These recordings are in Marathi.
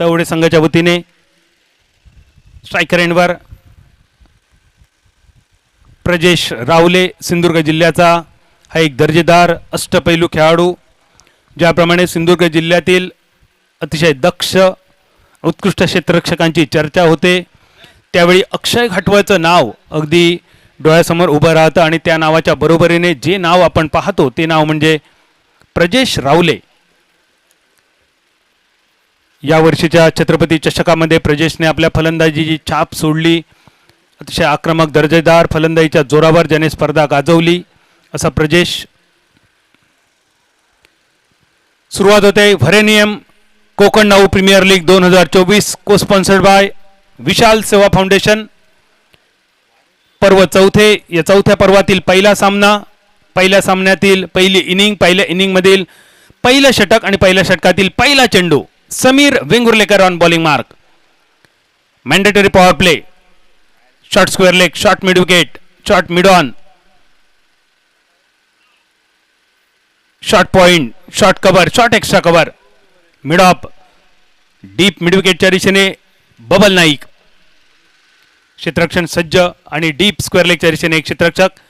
तवडे संघाच्या वतीने स्ट्रायकर एंडवर प्रजेश रावले सिंधुदुर्ग जिल्ह्याचा हा एक दर्जेदार अष्टपैलू खेळाडू. ज्याप्रमाणे सिंधुदुर्ग जिल्ह्यातील अतिशय दक्ष उत्कृष्ट क्षेत्ररक्षकांची चर्चा होते त्यावेळी अक्षय घाटवळचं नाव अगदी डोळ्यासमोर उभं राहतं आणि त्या नावाच्या बरोबरीने जे नाव आपण पाहतो ते नाव म्हणजे प्रजेश रावले. या वर्षीच्या छत्रपती चषकामध्ये प्रजेशने आपल्या फलंदाजीची छाप सोडली. अतिशय आक्रमक दर्जेदार फलंदाजीच्या जोरावर ज्याने स्पर्धा गाजवली असा प्रजेश. सुरुवात होते व्हरेनियम Konkan now premier league 2024 co sponsored by Vishal Seva foundation. पर्व चौथे. या चौथ्या पर्वातील पहिला सामना. पहिल्या सामन्यातील पहिली इनिंग. पहिल्या इनिंग मधील पहिलं षटक आणि पहिल्या षटकातील पहिला चेंडू Sameer Vengurlekar on bowling mark. Mandatory power play. Short square leg. Short mid wicket. Short mid on. Short point. Short cover. Short extra cover. Mid off. Deep mid विकेटच्या दिशेने बबल नाईक. क्षेत्ररक्षण सज्ज आणि डीप स्क्वेअर लेगच्या दिशेने एक क्षेत्ररक्षक.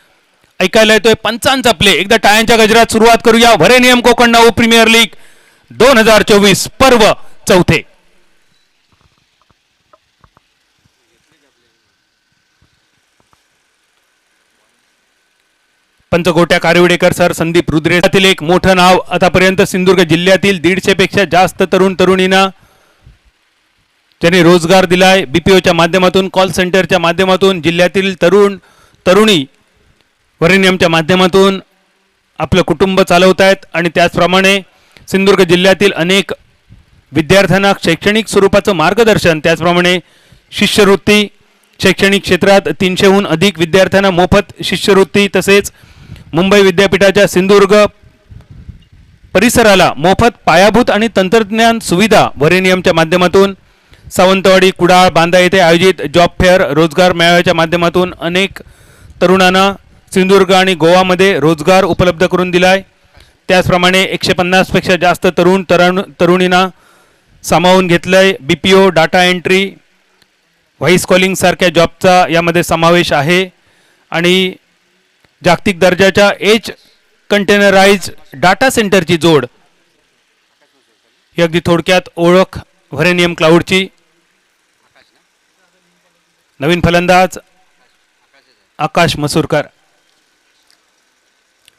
ऐकायला येतोय पंचांचा प्ले. एकदा टाळ्यांच्या गजरात सुरुवात करूया. व्हरेनियम कोकण नाऊ प्रीमियर लीग 2024 पर्व चौथे. पंचकोट्या कारिवडेकर सर, संदीप रुद्रेतील एक मोठं नाव. आतापर्यंत सिंधुदुर्ग जिल्ह्यातील 150 पेक्षा जास्त तरुण तरुणींना त्यांनी रोजगार दिलाय. बीपीओच्या माध्यमातून, कॉल सेंटरच्या माध्यमातून जिल्ह्यातील तरुण तरुणी व्हरेनियमच्या माध्यमातून आपलं कुटुंब चालवत आहेत. आणि त्याचप्रमाणे सिंधुदुर्ग जिल्ह्यातील अनेक विद्यार्थ्यांना शैक्षणिक स्वरूपाचं मार्गदर्शन, त्याचप्रमाणे शिष्यवृत्ती. शैक्षणिक क्षेत्रात 300हून अधिक विद्यार्थ्यांना मोफत शिष्यवृत्ती. तसेच मुंबई विद्यापीठाच्या सिंधुदुर्ग परिसराला मोफत पायाभूत आणि तंत्रज्ञान सुविधा व्हरेनियमच्या माध्यमातून. सावंतवाडी, कुडाळ, बांदा येथे आयोजित जॉब फेअर रोजगार मेळाव्याच्या माध्यमातून अनेक तरुणांना सिंधुदुर्ग आणि गोवामध्ये रोजगार उपलब्ध करून दिलाय. त्याचप्रमाणे 150 पेक्षा जास्त तरुणींना सामावून घेतलंय. BPO, data entry, voice calling सारख्या जॉबचा यामध्ये समावेश आहे. आणि जागतिक दर्जाच्या एज कंटेनराइज डाटा सेंटरची जोड ही अगदी थोडक्यात ओळख व्हरेनियम क्लाउडची. नवीन फलंदाज आकाश मसूरकर.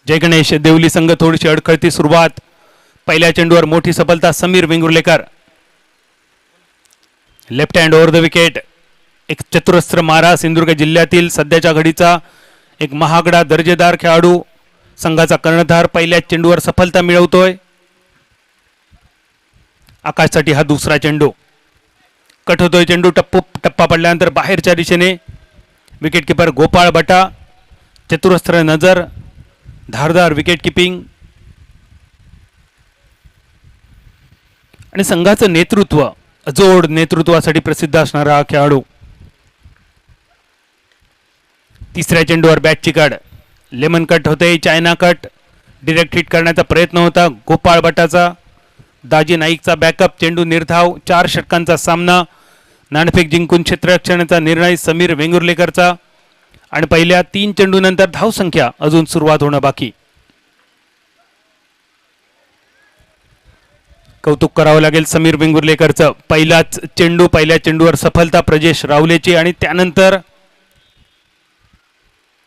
जय गणेश. देवली संघ थोडीशी अडखळती सुरुवात. पहिल्या चेंडूवर मोठी सफलता Sameer Vengurlekar. Left hand over the wicket. एक चतुरस्त्र मारा. सिंधुदुर्ग जिल्ह्यातील सध्याच्या घडीचा एक महागडा दर्जेदार खेळाडू. संघाचा कर्णधार पहिल्या चेंडूवर सफलता मिळवतोय. आकाशसाठी हा दुसरा चेंडू. कट होतोय चेंडू. टप्पा पडल्यानंतर बाहेरच्या दिशेने. विकेट किपर गोपाळ बटा. चतुरस्त्र नजर. धारदार विकेट किपिंग आणि संघाचं नेतृत्व, अजोड नेतृत्वासाठी प्रसिद्ध असणारा हा खेळाडू. तिसऱ्या चेंडूवर बॅटची कड. लेमन कट होते. China cut. डिरेक्ट हिट करण्याचा प्रयत्न होता गोपाळ बटाचा. दाजी नाईकचा बॅकअप. चेंडू निर्धाव. 4 षटकांचा सामना. नाणेफेक जिंकून क्षेत्ररक्षणाचा निर्णय समीर वेंगुर्लेकरचा. आणि पहिल्या 3 चेंडूनंतर धावसंख्या अजून सुरुवात होणं बाकी. कौतुक करावं लागेल समीर वेंगुर्लेकरचं. पहिलाच चेंडू. पहिल्या चेंडूवर सफलता प्रजेश रावलेची. आणि त्यानंतर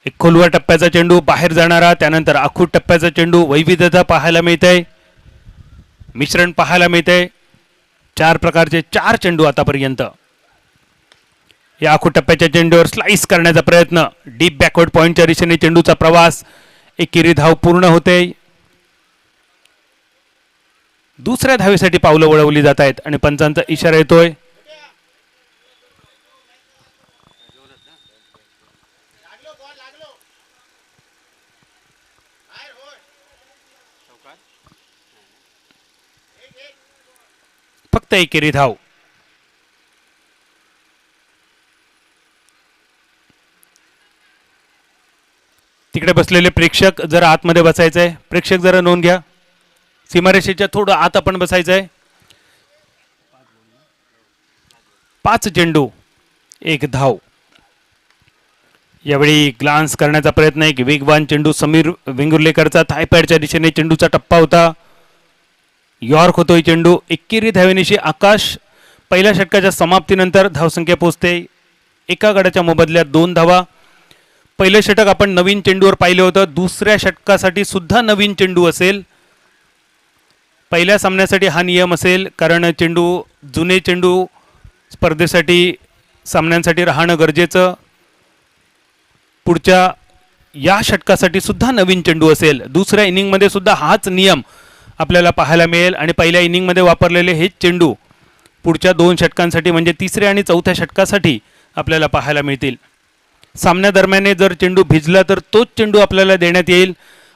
एक खोलवर टप्प्याचा चेंडू बाहेर जाणारा. त्यानंतर आखूड टप्प्याचा चेंडू. वैविध्यता पाहायला मिळते. मिश्रण पाहायला मिळते. 4 प्रकारचे 4 चेंडू आतापर्यंत. या आखूड टप्प्याच्या चेंडूवर स्लाइस करण्याचा प्रयत्न. डीप बॅकवर्ड पॉइंटच्या दिशेने चेंडूचा प्रवास. एकेरी धाव पूर्ण होते. दुसऱ्या धावेसाठी पावलं वळवली जात आहेत आणि पंचांचा इशारा येतोय. फक्त एकेरी धाव. तिकडे बसलेले प्रेक्षक जरा आतमध्ये बसायचंय. प्रेक्षक जरा नोंद घ्या. सीमारेषेच्या थोडं आत आपण बसायचंय. 5 चेंडू 1 धाव. यावेळी ग्लान्स करण्याचा प्रयत्न, एक वेगवान चेंडू समीर वेंगुर्लेकरचा थायपॅडच्या दिशेने चेंडूचा टप्पा होता. यॉर्क होतोय चेंडू. एकेरी धावेनिशी आकाश पहिल्या षटकाच्या समाप्तीनंतर धावसंख्या पोहोचते. एका गडाच्या मोबदल्यात 2 धावा. पहिले षटक आपण नवीन चेंडूवर पाहिलं होतं. दुसऱ्या षटकासाठी सुद्धा नवीन चेंडू असेल. पहिल्या सामन्यासाठी हा नियम असेल, कारण जुने चेंडू स्पर्धेसाठी सामन्यांसाठी राहणं गरजेचं. पुढच्या या षटकासाठी सुद्धा नवीन चेंडू असेल. दुसऱ्या इनिंगमध्ये सुद्धा हाच नियम आपल्याला पाहायला मिळेल आणि पहिल्या इनिंगमध्ये वापरलेले हेच चेंडू पुढच्या 2 षटकांसाठी म्हणजे तिसऱ्या आणि चौथ्या षटकासाठी आपल्याला पाहायला मिळतील. सामन्यादरम्यान जर चेंडू भिजला तर तोच चेंडू आपल्याला देण्यात येईल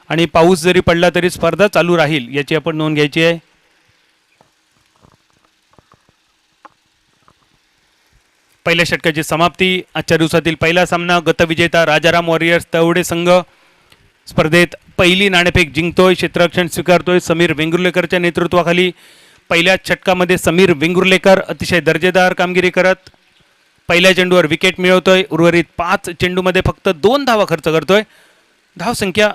आणि पाऊस जरी पडला तरी स्पर्धा चालू राहील, याची आपण नोंद घ्यायची आहे. पहिल्या षटकाची समाप्ती. आजच्या दिवसातील पहिला सामना. गतविजेता राजाराम वॉरियर्स तवडे संघ स्पर्धेत पहिली नाणेफेक जिंकतोय. क्षेत्ररक्षण स्वीकारतोय समीर वेंगुर्लेकरच्या नेतृत्वाखाली. पहिल्या षटकामध्ये समीर वेंगुर्लेकर अतिशय दर्जेदार कामगिरी करत पहिल्या चेंडूवर विकेट मिळवतोय. उर्वरित 5 चेंडूमध्ये फक्त 2 धावा खर्च करतोय. धावसंख्या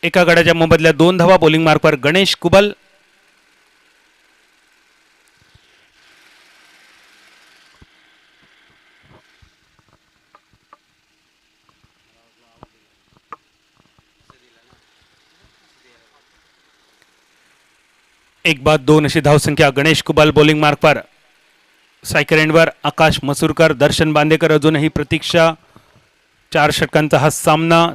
एका गडाच्या मोबदल्यात 2 धावा. बॉलिंग मार्कवर गणेश कुबल. एक बाद 2 अशी धावसंख्या. गणेश कुबल बॉलिंग मार्कवर. सायकर एंडवर आकाश मसूरकर, दर्शन बांदेकर अजूनही प्रतीक्षा. 4 षटकांचा हा सामना.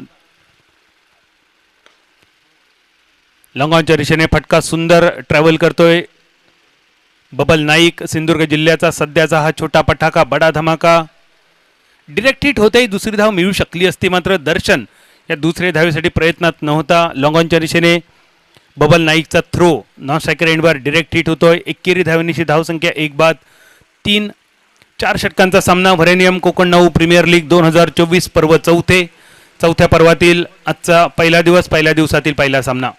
लॉंगॉनच्या दिशेने फटका सुंदर ट्रॅव्हल करतोय बबल नाईक. सिंधुदुर्ग जिल्ह्याचा सध्याचा हा छोटा पटाका, बडा धमाका. डिरेक्ट हिट होते. दुसरी धाव मिळू शकली असती, मात्र दर्शन या दुसऱ्या धावेसाठी प्रयत्नात नव्हता. लॉंगॉनच्या दिशेने बबल नाईकचा थ्रो नॉन स्ट्रायकर एंडवर डिरेक्ट हिट होतोय. एकेरी धावेनिशी धावसंख्या 1 बाद 3. 4 षटकांचा सामना. व्हरेनियम कोकण 9 प्रीमियर लीग 2024 पर्व चौथ्या पर्वातील आजचा पहिला दिवस, पहिल्या दिवसातील पहिला सामना.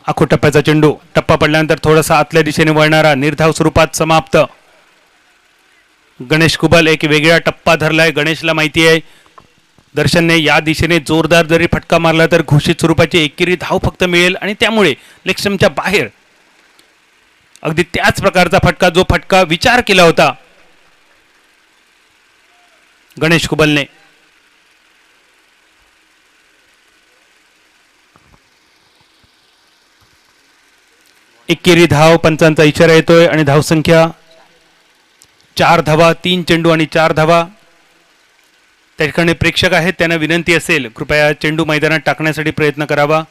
आखो टप्प्याचा चेंडू. टप्पा पडल्यानंतर थोडासा आतल्या दिशेने वळणारा, निर्धाव स्वरूपात समाप्त. गणेश कुबल एक वेगळा टप्पा धरलाय. गणेशला माहिती आहे दर्शनने या दिशेने जोरदार जरी फटका मारला तर घोषित स्वरूपाची एकेरी धाव फक्त मिळेल आणि त्यामुळे लेगस्टंपच्या बाहेर अगदी त्याच प्रकारचा फटका, जो फटका विचार केला होता गणेश कुबलने. एकेरी धाव, पंचांचा इशारा येतोय आणि धावसंख्या 4 धावा. 3 चेंडू आणि 4 धावा. त्या ठिकाणी प्रेक्षक आहेत, त्यांना विनंती असेल कृपया चेंडू मैदानात टाकण्यासाठी प्रयत्न करावा.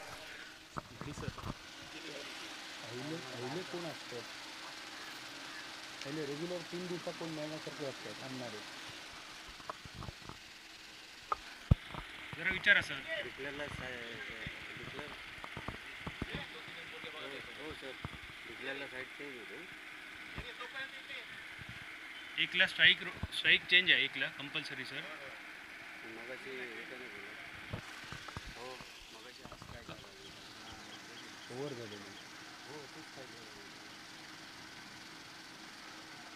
एकला स्ट्राइक चेंज आहे, एकला कंपल्सरी सर.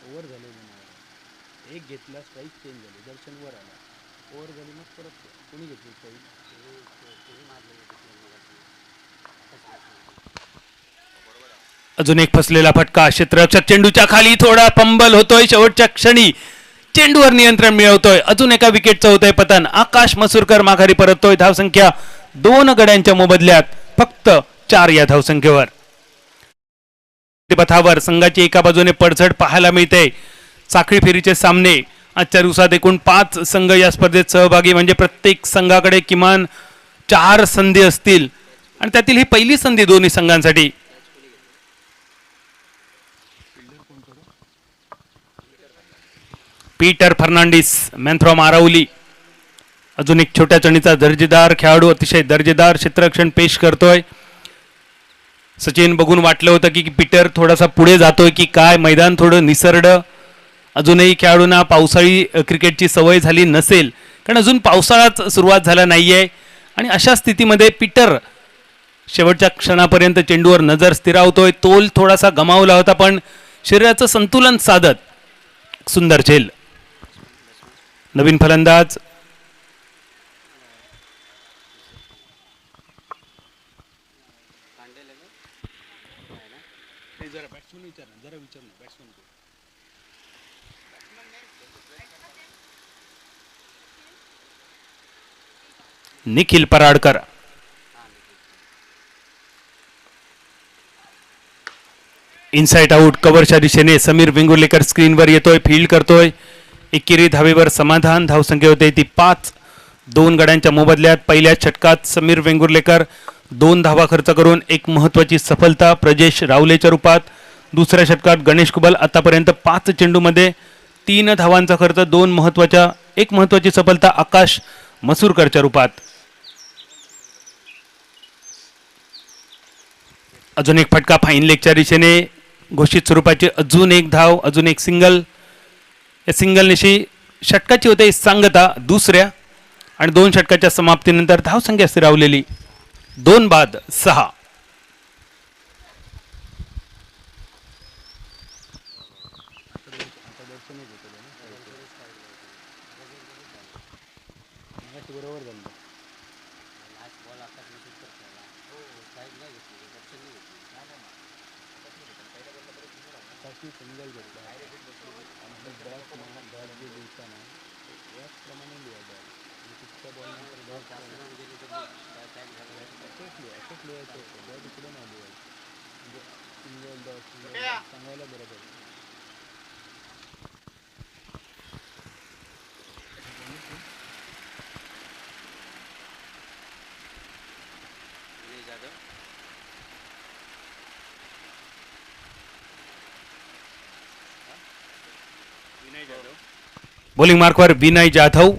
ओव्हर झाले एक घेतला, स्ट्राईक चेंज झाली, दर्शन वर आला, ओव्हर झाली, मग परत कोणी घेतली स्ट्राईक? अजून एक फसलेला फटका. क्षेत्ररक्षक चेंडूच्या खाली, थोडा फंबल होतोय. शेवटच्या क्षणी चेंडूवर नियंत्रण मिळवतोय. अजून एका विकेटचं होतंय पतन. आकाश मसूरकर माघारी परततोय. धावसंख्या 2 गड्यांच्या मोबदल्यात फक्त 4 या धावसंख्येवर. पथावर संघाची एका बाजूने पडझड पाहायला मिळते. साखळी फेरीचे सामने आजच्या दिवसात एकूण 5 संघ या स्पर्धेत सहभागी, म्हणजे प्रत्येक संघाकडे किमान 4 संधी असतील आणि त्यातील ही पहिली संधी दोन्ही संघांसाठी. Peter Fernandes, man from Aravali, अजून एक छोट्या चणीचा दर्जेदार खेळाडू, अतिशय दर्जेदार क्षेत्ररक्षण पेश करतोय. सचिन बघून वाटलं होतं की पीटर थोडासा पुढे जातोय की काय, मैदान थोडं निसरडं. अजूनही खेळाडूंना पावसाळी क्रिकेटची सवय झाली नसेल, कारण अजून पावसाळाच सुरुवात झाला नाहीये आणि अशा स्थितीमध्ये पीटर शेवटच्या क्षणापर्यंत चेंडूवर नजर स्थिरावतोय. तोल थोडासा गमावला होता पण शरीराचं संतुलन साधत सुंदर झेल. नवीन फलंदाज जरा बॅट्समन विचार ना, जरा विचार ना बॅट्समन को. निखिल पराडकर. Inside out. कव्हरच्या दिशेने समीर वेंगुर्लेकर स्क्रीनवर येतोय, फील्ड करतोय. एकेरी धावेवर समाधान. धावसंख्या होते ती 5. 2 गड्यांच्या मोबदल्यात पहिल्या षटकात समीर वेंगुर्लेकर 2 धावा खर्च करून एक महत्वाची सफलता प्रजेश रावलेच्या रूपात. दुसऱ्या षटकात गणेश कुबल आतापर्यंत 5 चेंडूमध्ये 3 धावांचा खर्च, 1 महत्वाची सफलता आकाश मसूरकरच्या रूपात. अजून एक फटका फाईन लेगच्या दिशेने. घोषित स्वरूपाची अजून एक धाव, अजून एक सिंगल. या सिंगलनिशी षटकाची होते सांगता दुसऱ्या आणि 2 षटकाच्या समाप्तीनंतर धावसंख्या स्थिरावलेली 2 बाद 6. बरोबर झालं. सिंगल घेतला आणि बॉल जे लिहिताना याचप्रमाणे लिहायचं आणि तितक्या बॉलनंतर बॉल असंच लिहायचं होतं. बॉल इकडे नाही लिहायचं म्हणजे सिंगल सांगायला बरं पडतं. बॉलिंग मार्कवर विनय जाधव.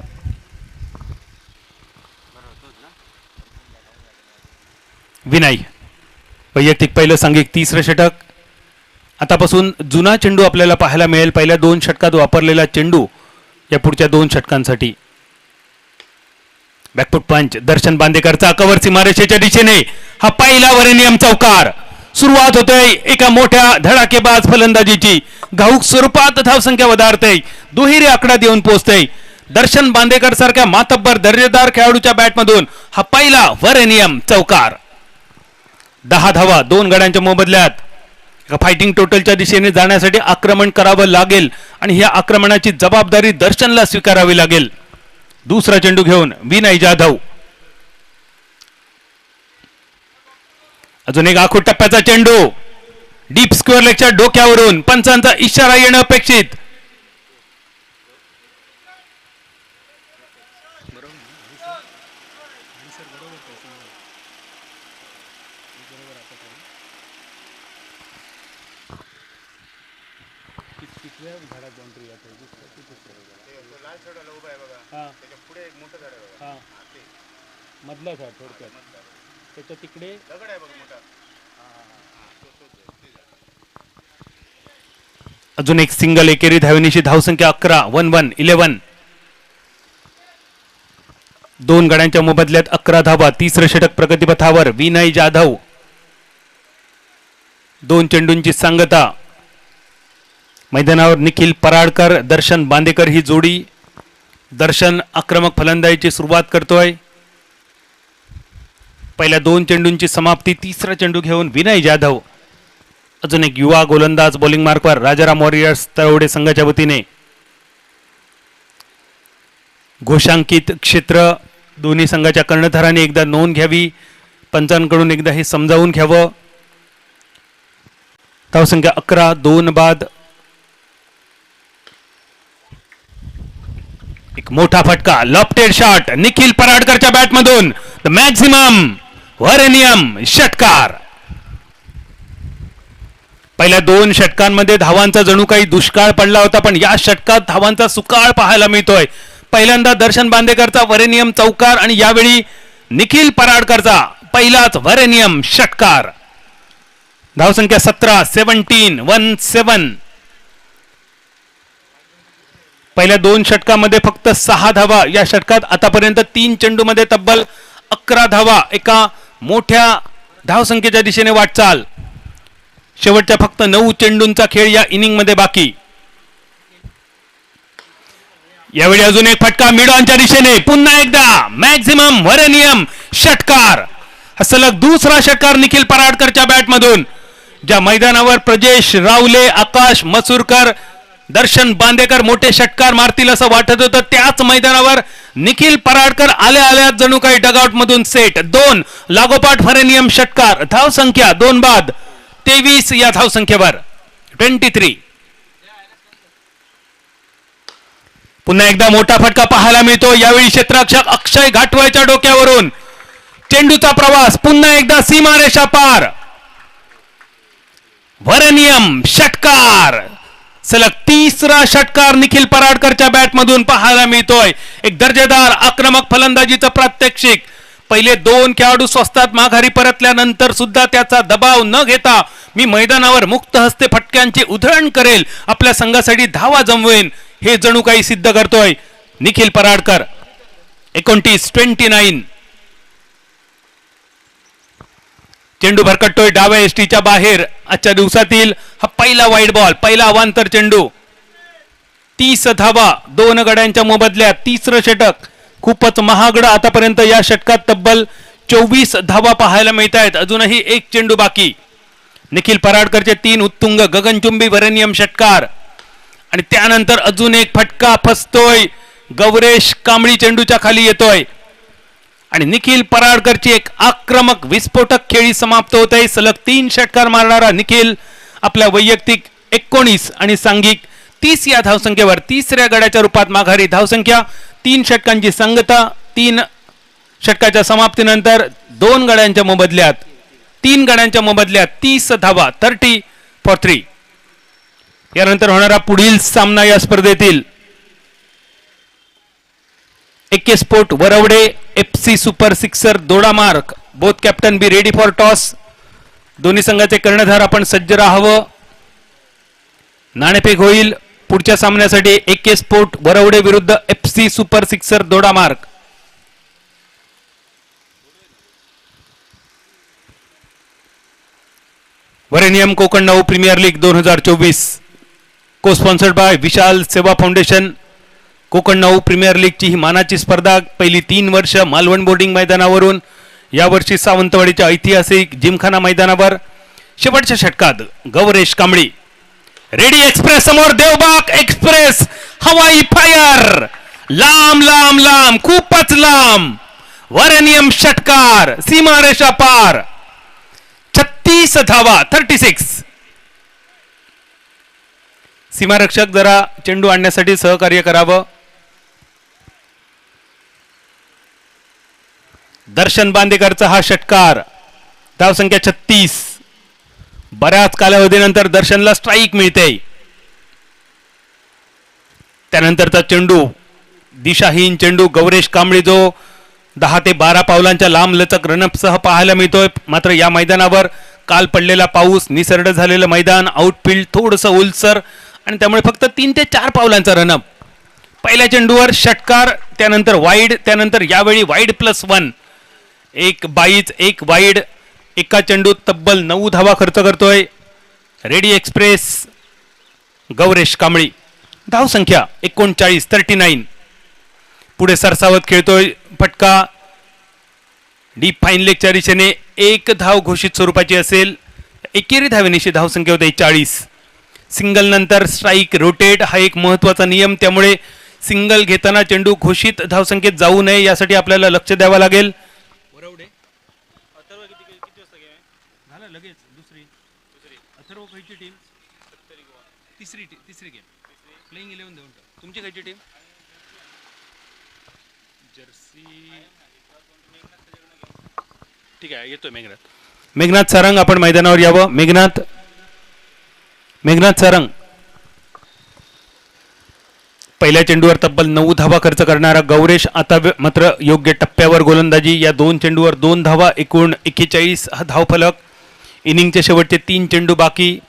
विनय वैयक्तिक पहिलं सांघिक 3रं षटक. आतापासून जुना चेंडू आपल्याला पाहायला मिळेल. पहिल्या 2 षटकात वापरलेला चेंडू या पुढच्या 2 षटकांसाठी. बॅकफुट पंच दर्शन बांदेकरचा कव्हर सीमारेषेच्या दिशेने हा पहिला वरेनियम चौकार. सुरुवात होते एका मोठ्या धडाकेबाज फलंदाजीची. घाऊक स्वरूपात धावसंख्या वधारते, दुहेरी आकडा देऊन पोहोचते. दर्शन बांदेकर सारख्या मातब्बर दर्जेदार खेळाडूच्या बॅटमधून हा पहिला वरेनियम चौकार. 10 धावा 2 गड्यांच्या मोबदल्यात. फायटिंग टोटलच्या दिशेने जाण्यासाठी आक्रमण करावं लागेल आणि ह्या आक्रमणाची जबाबदारी दर्शनला स्वीकारावी लागेल. दुसरा चेंडू घेऊन विनय जाधव. अजून एक आखूड टप्प्याचा चेंडू डीप स्क्वेअर लेगच्या डोक्यावरून. पंचांचा इशारा येणं अपेक्षित. मधला झाड थोडक्यात त्याच्या तिकडे दगड आहे बघ मोठा. अजून एक सिंगल. एकेरी धावेनिशी धावसंख्या 11. 1-1-11. 2 गड्यांच्या मोबदल्यात 11 धावा. 3रं षटक प्रगतीपथावर. विनय जाधव 2 चेंडूंची सांगता. मैदानावर निखिल पराडकर दर्शन बांदेकर ही जोडी. दर्शन आक्रमक फलंदाजीची सुरुवात करतोय. पहिल्या 2 चेंडूंची समाप्ती. 3रा चेंडू घेऊन विनय जाधव. अजून एक युवा गोलंदाज बॉलिंग मार्कवर राजाराम वॉरियर्स तळवडे संघाच्या वतीने. घोषांकित क्षेत्र दोन्ही संघाच्या कर्णधारांनी एकदा नोंद घ्यावी, पंचांकडून एकदा हे समजावून घ्यावं. धावसंख्या 11. 2 बाद. एक मोठा फटका. लॉफ्टेड शॉट निखिल पराडकरच्या बॅटमधून. द मॅक्झिमम वरेनियम षटकार. पहिल्या 2 षटकांमध्ये धावांचा जणू काही दुष्काळ पडला होता, पण या षटकात धावांचा सुकाळ पाहायला मिळतोय. पहिल्यांदा दर्शन बांदेकरचा वरेनियम चौकार आणि यावेळी निखिल पराडकरचा पहिलाच वरेनियम षटकार. धावसंख्या 17. 17-1-7. पहिल्या 2 षटकामध्ये फक्त 6 धावा. या षटकात आतापर्यंत 3 चेंडूमध्ये तब्बल 11 धावा. एका मोठ्या धावसंख्येच्या दिशेने वाटचाल. शेवटच्या फक्त 9 चेंडूंचा खेळ या इनिंग मध्ये बाकी. यावेळी अजून एक फटका मिड ऑनच्या दिशेने. पुन्हा एकदा मॅक्झिमम वरेनियम षटकार. हा सलग दुसरा षटकार निखिल पराडकरच्या बॅटमधून. ज्या मैदानावर प्रजेश रावले, आकाश मसूरकर, दर्शन बांदेकर मोठे षटकार मारतील असं वाटत होतं, त्याच मैदानावर निखिल पराडकर आल्या आल्या जणू काही डगआउट मधून सेट. 2 लागोपाठ वरेनियम षटकार. धावसंख्या 2 बाद 23 या धावसंख्येवर 23. पुन्हा एकदा मोठा फटका पाहायला मिळतो. यावेळी क्षेत्ररक्षक अक्षय घाटवळच्या डोक्यावरून. चेंडूचा प्रवास पुन्हा एकदा सीमारेषा पार. वरेनियम षटकार. सलग तिसरा षटकार निखिल पराडकरच्या बॅटमधून पाहायला मिळतोय. एक दर्जेदार आक्रमक फलंदाजीचं प्रात्यक्षिक. पहिले 2 खेळाडू स्वस्तात माघारी परतल्यानंतर सुद्धा त्याचा दबाव न घेता मी मैदानावर मुक्त हस्ते फटक्यांची उधळण करेल, आपल्या संघासाठी धावा जमवेन, हे जणू काही सिद्ध करतोय निखिल पराडकर. 29-29. चेंडू भरकटतोय डाव्या एसटीच्या बाहेर. आजच्या दिवसातील हा पहिला वाईड बॉल, पहिला अवांतर चेंडू. 30 धावा 2 गड्यांच्या मोबदल्यात. तिसरं षटक खूपच महागडं. आतापर्यंत या षटकात तब्बल 24 धावा पाहायला मिळत आहेत. अजूनही एक चेंडू बाकी. निखिल पराडकरचे 3 उत्तुंग गगनचुंबी वरेनियम षटकार आणि त्यानंतर अजून एक फटका फसतोय. गौरेश कांबळी चेंडूच्या खाली येतोय आणि निखिल पराडकरची एक आक्रमक विस्फोटक खेळी समाप्त होत आहे. सलग 3 षटकार मारणारा निखिल आपल्या वैयक्तिक 19 आणि सांघिक 30 या धावसंख्येवर तिसऱ्या गड्याच्या रूपात माघारी. धावसंख्या 3 षटकांची संगता. 3 षटकाच्या समाप्तीनंतर 2 गड्यांच्या मोबदल्यात 3 गड्यांच्या मोबदल्यात 30 धावा. 30-3. यानंतर होणारा पुढील सामना या स्पर्धेतील AK sport Varavade FC super sixer Dodamarg. Both captain be ready for toss. दोन्ही संघाचे कर्णधार आपण सज्ज राहावं. नाणेफेक होईल पुढच्या सामन्यासाठी एके स्पोर्ट वरवडे विरुद्ध FC सुपर सिक्सर दोडामार्ग. वरेनियम Konkan 9 premier league 2024 co sponsored by Vishal Seva foundation. Konkan 9 premier लीगची ही मानाची स्पर्धा पहिली 3 वर्ष मालवण बोर्डिंग मैदानावरून, यावर्षी सावंतवाडीच्या ऐतिहासिक जिमखाना मैदानावर. शेवटच्या षटकात गौरेश कांबळी. रेडी एक्सप्रेस समोर देवबाग एक्सप्रेस. हवाई फायर. लांब लांब लांब खूपच लांब. वरेनियम षटकार. सीमारेषा पार. 36 धावा. 36. सीमारक्षक जरा चेंडू आणण्यासाठी सहकार्य करावं. दर्शन बांदेकरचा हा षटकार. धावसंख्या 36. बऱ्याच कालावधीनंतर दर्शनला स्ट्राईक मिळते. त्यानंतरचा चेंडू दिशाहीन चेंडू. गौरेश कांबळी जो 10 ते 12 पावलांच्या लांब लचक रनअपसह पाहायला मिळतोय. मात्र या मैदानावर काल पडलेला पाऊस, निसरड झालेलं मैदान, आउटफील्ड थोडंसं ओलसर आणि त्यामुळे फक्त 3 ते 4 पावलांचा रनअप. पहिल्या चेंडूवर षटकार, त्यानंतर वाईड, त्यानंतर यावेळी वाईड +1. एक बाईज एक वाईड. एका चेंडूत तब्बल 9 धावा खर्च करतोय रेडी एक्सप्रेस गौरेश कांबळी. धावसंख्या 39-39. पुढे सरसावत खेळतोय फटका. डीप फाईन लेगच्या दिशेने 1 धाव घोषित स्वरूपाची असेल. एकेरी धावेनिशी धावसंख्या होते 40. सिंगल नंतर स्ट्राईक रोटेट हा एक महत्वाचा नियम, त्यामुळे सिंगल घेताना चेंडू घोषित धावसंख्येत जाऊ नये यासाठी आपल्याला लक्ष द्यावं लागेल. वरवडे अथर्व किती वाजता गेम आहे? झालं लगेच. दुसरी अथर्व खायची टीम तिसरी गेम प्लेइंग 11 देऊन टाक. तुमची खायची टीम जर्सी. ठीक आहे, येतोय मेघनाथ सारंग आपण मैदानावर यावं. मेघनाथ सारंग. पहिल्या चेंडूवर तब्बल 9 धावा खर्च करणारा गौरेश आता मात्र योग्य टप्प्यावर गोलंदाजी. या 2 चेंडूवर 2 धावा, एकूण 41 हा धावफलक. इनिंगचे शेवटचे 3 चेंडू बाकी.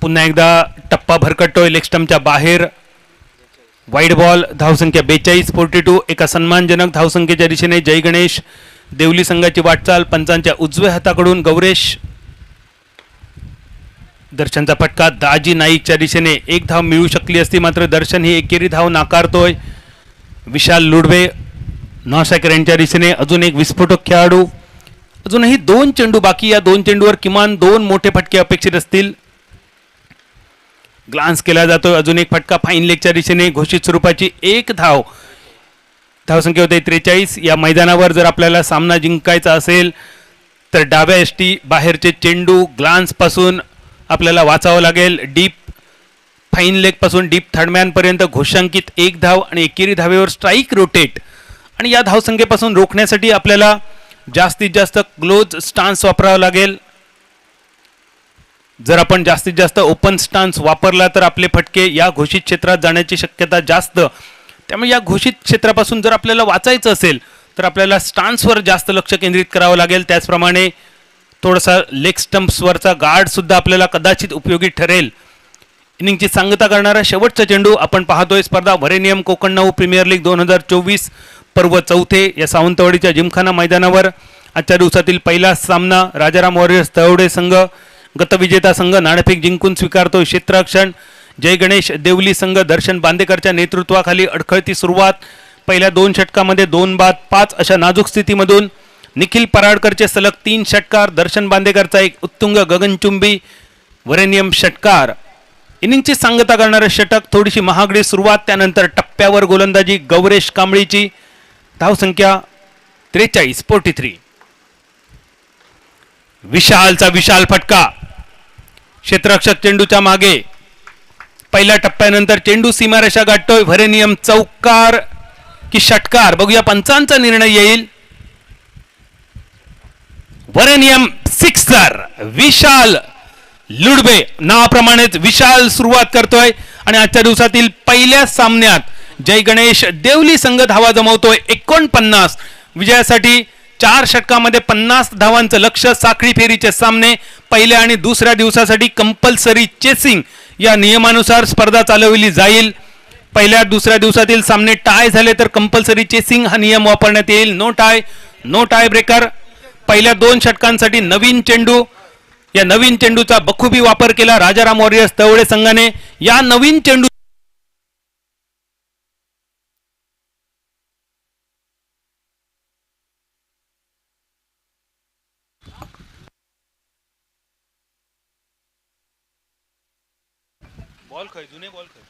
पुन्हा एकदा टप्पा भरकटतोय लेग स्टंपच्या बाहेर. Wide ball. धावसंख्या 42-42. एका सन्मानजनक धावसंख्येच्या दिशेने जय गणेश देवली संघाची वाटचाल. पंचांच्या उजव्या हाताकडून गौरेश. दर्शनचा फटका दाजी नाईकच्या दिशेने. एक धाव मिळू शकली असती, मात्र दर्शन ही एकेरी धाव नाकारतोय. विशाल लुडवे नॉशॅकर यांच्या दिशेने. अजून एक विस्फोटक खेळाडू. अजूनही 2 चेंडू बाकी. या 2 चेंडूवर किमान 2 मोठे फटके अपेक्षित असतील. ग्लान्स केला जातोय. अजून एक फटका फाईन लेगच्या दिशेने. घोषित स्वरूपाची 1 धाव. धावसंख्या होते 43. या मैदानावर जर आपल्याला सामना जिंकायचा असेल तर डाव्या एसटी बाहेरचे चेंडू ग्लान्स पासून आपल्याला वाचावं लागेल. डीप फाईन लेग पासून डीप थर्डमॅन पर्यंत घोषांकित 1 धाव आणि एकेरी धावेवर स्ट्राईक रोटेट. आणि या धावसंख्येपासून रोखण्यासाठी आपल्याला जास्तीत जास्त क्लोज स्टान्स वापरावा लागेल. जर आपण जास्तीत जास्त ओपन स्टान्स वापरला तर आपले फटके या घोषित क्षेत्रात जाण्याची शक्यता जास्त. त्यामुळे या घोषित क्षेत्रापासून जर आपल्याला वाचायचं असेल तर आपल्याला स्टान्सवर जास्त लक्ष केंद्रित करावं लागेल. त्याचप्रमाणे थोडासा लेग स्टंप्सवरचा गार्ड सुद्धा आपल्याला कदाचित उपयोगी ठरेल. इनिंगची सांगता करणारा शेवटचा चेंडू आपण पाहतोय. स्पर्धा वरेनियम कोकण 9 प्रीमियर लीग 2024 पर्व 4 या सावंतवाडीच्या जिमखाना मैदानावर आजच्या दिवसातील पहिला सामना. राजाराम वॉरियर्स तळवडे संघ गतविजेता संघ नाणेफेक जिंकून स्वीकारतोय क्षेत्ररक्षण. जय गणेश देवली संघ दर्शन बांदेकरच्या नेतृत्वाखाली अडखळती सुरुवात. पहिल्या 2 षटकामध्ये 2 बाद 5 अशा नाजूक स्थितीमधून निखिल पराडकरचे सलग 3 षटकार. दर्शन बांदेकरचा एक उत्तुंग गगनचुंबी वरेनियम षटकार. इनिंगची सांगता करणारे षटक. थोडीशी महागडी सुरुवात. त्यानंतर टप्प्यावर गोलंदाजी गौरेश कांबळीची. धावसंख्या 43. विशालचा विशाल फटका. क्षेत्ररक्षक चेंडूच्या मागे. पहिल्या टप्प्यानंतर चेंडू सीमारेषा गाठतोय. वरेनियम चौकार की षटकार बघूया, पंचांचा निर्णय येईल. वरेनियम सिक्सर. विशाल लुडबे नावाप्रमाणेच विशाल सुरुवात करतोय आणि आजच्या दिवसातील पहिल्या सामन्यात जय गणेश देवली संघ धावा जमवतोय 49. विजयासाठी 4 षटकामध्ये 50 धावांचं लक्ष्य. साखळी फेरीचे सामने पहिल्या आणि दुसऱ्या दिवसासाठी कंपल्सरी चेसिंग या नियमानुसार स्पर्धा चालवली जाईल. पहिल्या दुसऱ्या दिवसातील सामने टाय झाले तर कंपल्सरी चेसिंग हा नियम वापरण्यात येईल. No tie breaker. पहिल्या 2 षटकांसाठी नवीन चेंडू. या नवीन चेंडूचा बखुबी वापर केला राजाराम वॉरियर्स तळवडे संघाने. या नवीन चेंडू बॉल खय जुने बॉल खय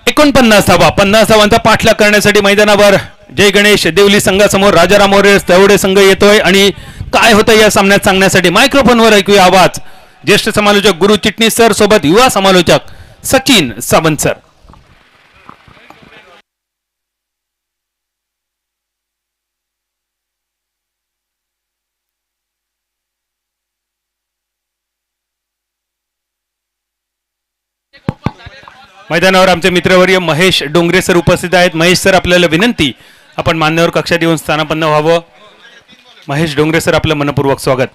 49 धावा. 50 धावांचा पाठलाग करण्यासाठी मैदानावर जय गणेश देवली संघासमोर राजाराम वॉरियर्स तळवडे संघ येतोय. आणि काय होतं या सामन्यात सांगण्यासाठी मायक्रोफोनवर ऐकूया आवाज. ज्येष्ठ समालोचक गुरु चिटणीस सर सोबत युवा समालोचक सचिन सावंत सर. मैदानावर आमचे मित्रवर्य महेश डोंगरे सर उपस्थित आहेत. महेश सर, आपल्याला विनंती, आपण मान्यवर कक्षात येऊन स्थानापन्न व्हावं. महेश डोंगरे सर, आपलं मनपूर्वक स्वागत.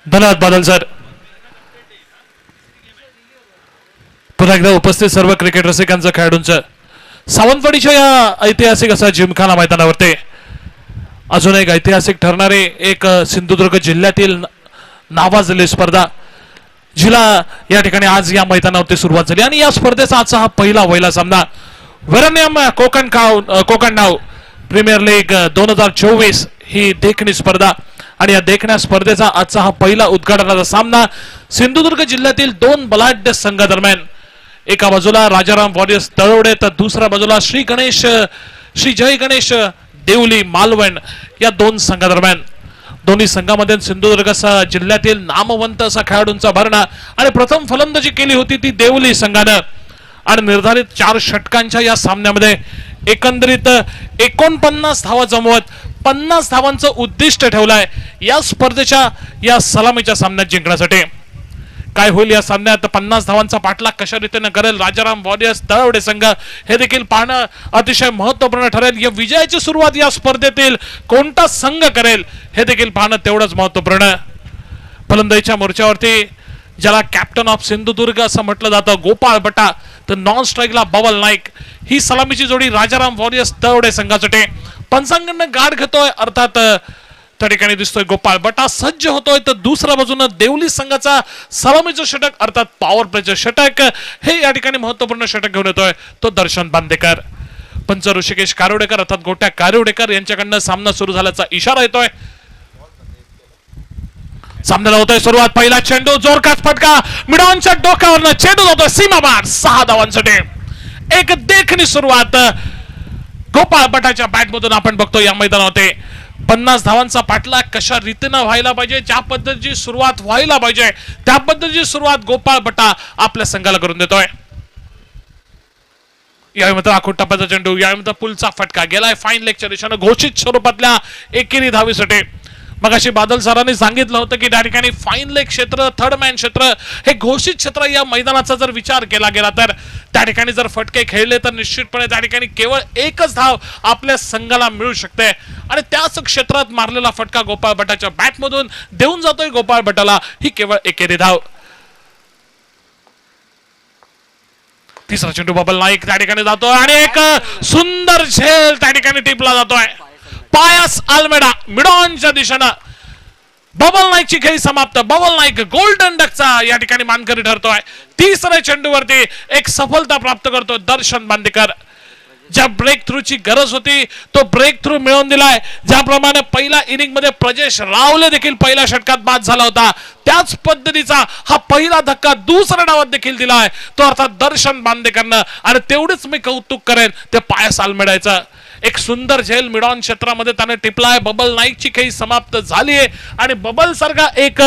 धन्यवाद बादल सर. पुन्हा एकदा उपस्थित सर्व क्रिकेट रसिकांचं, खेळाडूंचं, सावंतवाडीच्या या ऐतिहासिक असा जिमखाना मैदानावरती अजून एक ऐतिहासिक ठरणारे एक सिंधुदुर्ग जिल्ह्यातील नावाजलेली स्पर्धा, जिला या ठिकाणी आज या मैदानावरती सुरुवात झाली. आणि या स्पर्धेचा आजचा हा पहिला सामना वरेनियम कोकण नाव प्रीमियर लीग 2024 ही देखणी स्पर्धा. आणि या देखण्या स्पर्धेचा आजचा हा पहिला उद्घाटनाचा सामना सिंधुदुर्ग जिल्ह्यातील 2 बलाढ्य संघादरम्यान एका बाजूला राजाराम वॉरियर्स तळवडे तर दुसऱ्या बाजूला श्री जय गणेश देवली मालवण या दोन संघादरम्यान. दोन्ही संघामध्ये सिंधुदुर्ग जिल्ह्यातील नामवंत असा खेळाडूंचा भरणा आणि प्रथम फलंदाजी केली होती ती देवली संघानं. आणि निर्धारित 4 षटकांच्या या सामन्यामध्ये एकंदरीत 49 धावा जमवत 50 धावांचं उद्दिष्ट ठेवलंय या स्पर्धेच्या या सलामीच्या सामन्यात जिंकण्यासाठी. काय होईल या सामन्यात, 50 धावांचा पाठलाग कशा रीतीने करेल राजाराम वॉरियर्स तळवडे संघ हे देखील पाहणं अतिशय महत्वपूर्ण ठरेल. या विजयाची सुरुवात या स्पर्धेतील कोणता संघ करेल हे देखील पाहणं तेवढंच महत्वपूर्ण. फलंदाजीच्या मोर्चावरती ज्याला कॅप्टन ऑफ सिंधुदुर्ग असं म्हटलं जातं गोपाळ बटा, तर नॉन स्ट्राईकला बबल नाईक, ही सलामीची जोडी राजाराम वॉरियर्स तळवडे संघासाठी. पंचांकडनं गाठ घेतोय अर्थात त्या ठिकाणी दिसतोय गोपाळ बटा सज्ज होतोय, तर दुसऱ्या बाजूने देवली संघाचा सलामीचं षटक अर्थात पॉवर प्लेचं षटक हे या ठिकाणी महत्वपूर्ण षटक घेऊन येतोय तो दर्शन बांदेकर. पंच ऋषिकेश कारोडेकर अर्थात गोट्या कारोडेकर यांच्याकडनं सामना सुरू झाल्याचा इशारा येतोय. सामन्याला होतोय सुरुवात. पहिला चेंडू जोरदार फटका मिडॉनच्या डोक्यावरनं चेंडू जातोय सीमापार 6 धावांसाठी. एक देखणी सुरुवात गोपाळ बटाच्या बॅट मधून आपण बघतो या मैदानामध्ये. 50 धावांचा पाठलाग कशा रीतीनं व्हायला पाहिजे, ज्या पद्धतीची सुरुवात व्हायला पाहिजे त्या पद्धतीची सुरुवात गोपाळ बटा आपल्या संघाला करून देतोय. यावेळी मात्र आखूड टप्प्याचा चेंडू, यावेळी मात्र पुलचा फटका गेलाय फाईन लेगच्या दिशेनं घोषित स्वरूपातल्या एकेरी धावीसाठी. मगाशी बादल सरांनी सांगितलं होतं की त्या ठिकाणी फाईन लेग क्षेत्र, थर्ड मॅन क्षेत्र हे घोषित क्षेत्र या मैदानाचा जर विचार केला गेला तर त्या ठिकाणी जर फटके खेळले तर निश्चितपणे त्या ठिकाणी केवळ एकच धाव आपल्या संघाला मिळू शकते. आणि त्याच क्षेत्रात मारलेला फटका गोपाळ बटाच्या बॅट मधून देऊन जातोय गोपाळ बटाला ही केवळ एकेरी धाव. तिसरा चेंडू बबल नाईक त्या ठिकाणी जातोय आणि एक सुंदर झेल त्या ठिकाणी टिपला जातोय. पायस आल्मेडा मिडॉनच्या दिशेनं बबल नाईकची खेळी समाप्त. बबल नाईक गोल्डन डकचा या ठिकाणी मानकरी ठरतोय. तिसऱ्या चेंडूवरती एक सफलता प्राप्त करतो दर्शन बांदेकर. ज्या ब्रेक थ्रूची गरज होती तो ब्रेक थ्रू मिळवून दिलाय. ज्याप्रमाणे पहिल्या इनिंग मध्ये प्रजेश रावले देखील पहिल्या षटकात बाद झाला होता त्याच पद्धतीचा हा पहिला धक्का दुसऱ्या डावात देखील दिलाय तो अर्थात दर्शन बांदेकरनं. आणि तेवढेच मी कौतुक करेन ते पायस आल्मेडाचं. एक सुंदर झेल मिडॉन क्षेत्रामध्ये त्याने टिपलाय. बबल नाईकची खेळी समाप्त झाली आहे आणि बबल सारखा एक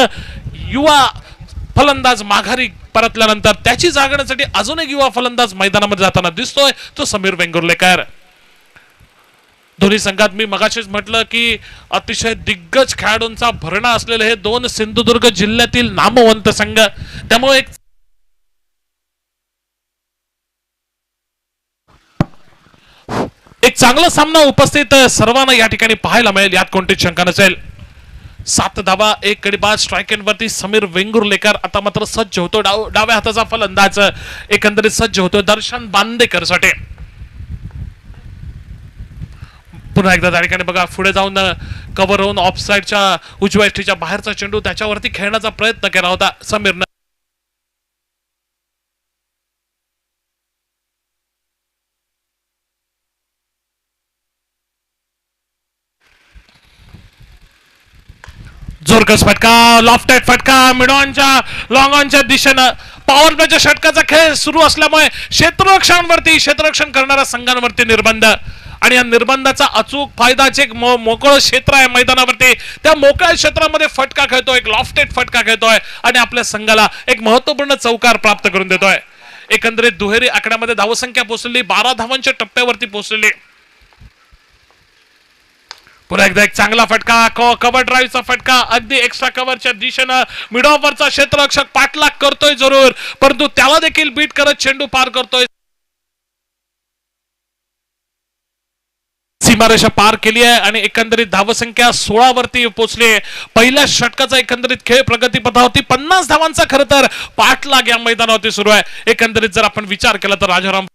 युवा फलंदाज माघारी परतल्यानंतर त्याची जागण्यासाठी अजून एक युवा फलंदाज मैदानामध्ये जाताना दिसतोय तो समीर वेंगुर्लेकर. दोन्ही संघात मी मगाशीच म्हटलं की अतिशय दिग्गज खेळाडूंचा भरणा असलेले हे दोन सिंधुदुर्ग जिल्ह्यातील नामवंत संघ. त्यामुळे एक चांगला सामना उपस्थित सर्वांना या ठिकाणी पाहायला मिळेल यात कोणतीच शंका नसेल. 7 धावा एक गडी बाद स्ट्राइक एंड वरती समीर वेंगुर्लेकर आता मात्र सज्ज होतो. डाव्या हाताचा फलंदाज एकंदरीत सज्ज होतो दर्शन बांदेकर साठी. पुन्हा एकदा त्या ठिकाणी बघा पुढे जाऊन कव्हर होऊन ऑफ साइडच्या उजव्या एष्टीच्या बाहेरचा चेंडू त्याच्यावरती खेळण्याचा प्रयत्न केला होता समीरनं. जोरकस फटका लॉफ्टेड फटका मिडॉनच्या लॉंग ऑनच्या दिशेनं. पॉवर प्लेच्या षटकाचा खेळ सुरू असल्यामुळे क्षेत्ररक्षण करणाऱ्या संघांवरती निर्बंध आणि या निर्बंधाचा अचूक फायदा जे मोकळं क्षेत्र आहे मैदानावरती त्या मोकळ्या क्षेत्रामध्ये फटका खेळतोय. एक लॉफ्टेड फटका खेळतोय आणि आपल्या संघाला एक महत्वपूर्ण चौकार प्राप्त करून देतोय. एकंदरीत दुहेरी आकड्यामध्ये धावसंख्या पोहोचलेली 12 धावांच्या टप्प्यावरती पोहोचलेली. पुन्हा एकदा एक चांगला फटका कव्हर ड्राईव्हचा फटका अगदी एक्स्ट्रा कव्हरच्या दिशेनं मिडॉफरचा क्षेत्ररक्षक पाठलाग करतोय जरूर परंतु त्याला देखील बीट करत चेंडू पार करतोय. सीमारेषा पार केली आहे आणि एकंदरीत धावसंख्या 16 वरती पोहोचली. पहिल्या षटकाचा एकंदरीत खेळ प्रगतीपथावरती 50 धावांचा खरं तर पाठलाग या मैदानावरती सुरू आहे. एकंदरीत जर आपण विचार केला तर राजाराम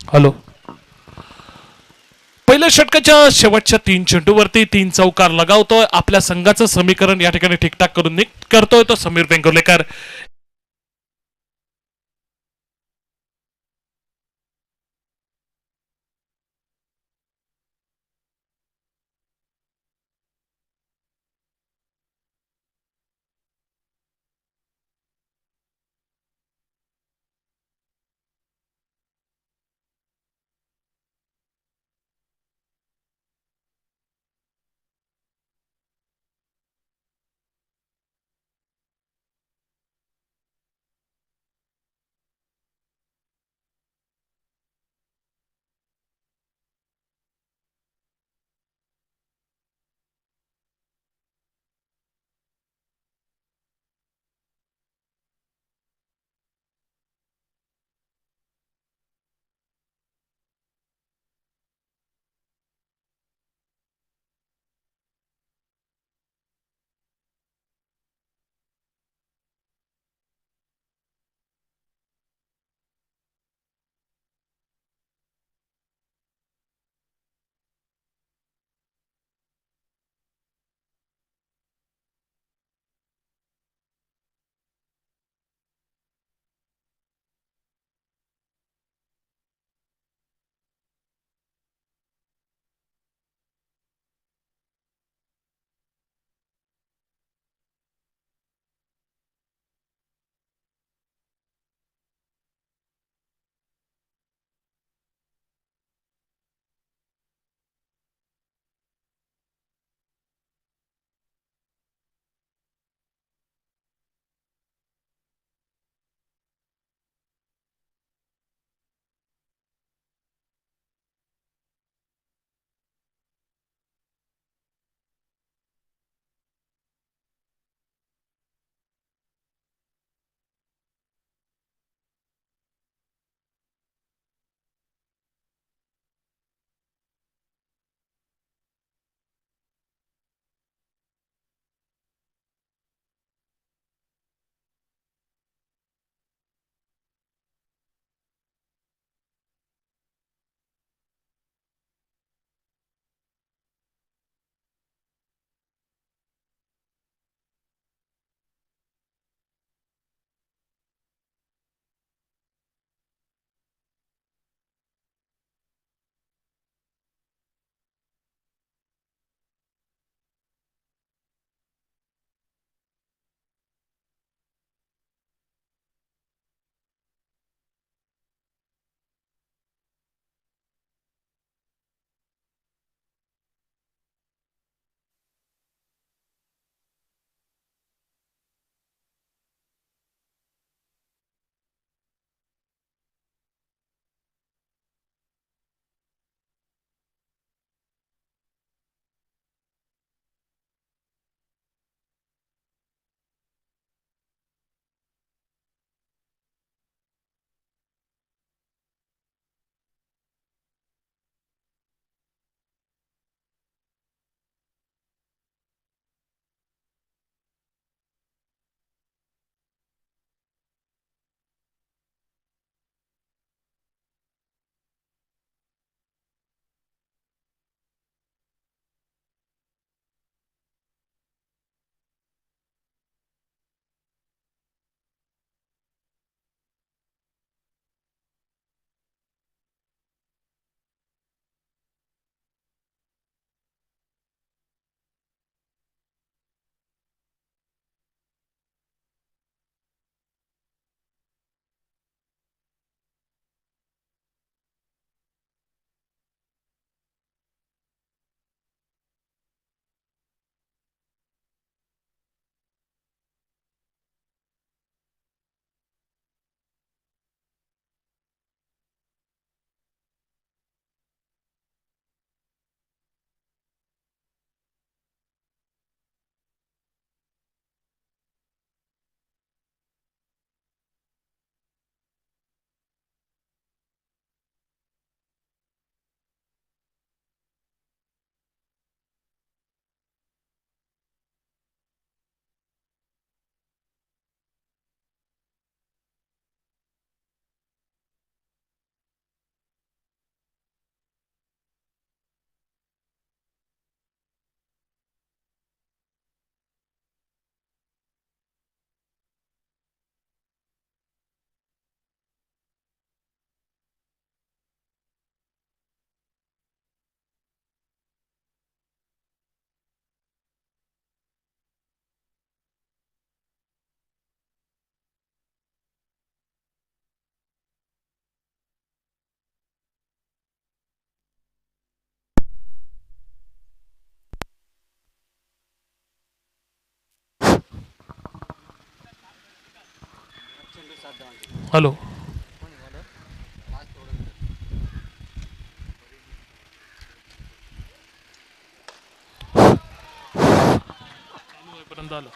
हॅलो. पहिल्या षटकाच्या शेवटच्या 3 चेंडूवरती 3 चौकार लगावतोय. आपल्या संघाचं समीकरण या ठिकाणी ठीकठाक करून करतोय तो समीर वेंगुर्लेकर. हॅलो पर्यंत आलं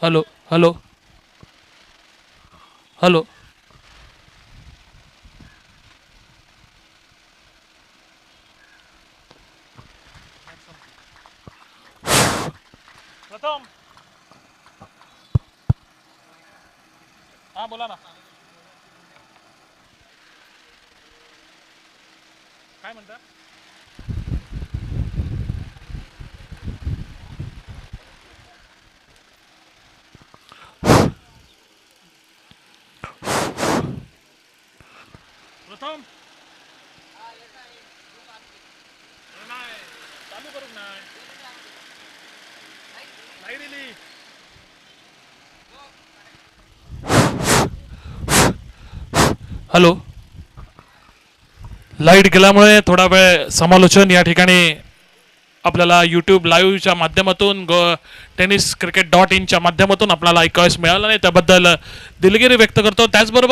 हॅलो हॅलो हॅलो प्रथम हा बोला ना काय म्हणता प्रथम नाही चालू करू नाही नाही दिली हॅलो लाईट गेल्यामुळे थोडा वेळ समालोचन या ठिकाणी आपल्याला यूट्यूब लाईव्हच्या माध्यमातून टेनिस क्रिकेट.in च्या माध्यमातून आपल्याला ऐकावयास मिळालं नाही त्याबद्दल दिलगिरी व्यक्त करतो त्याचबरोबर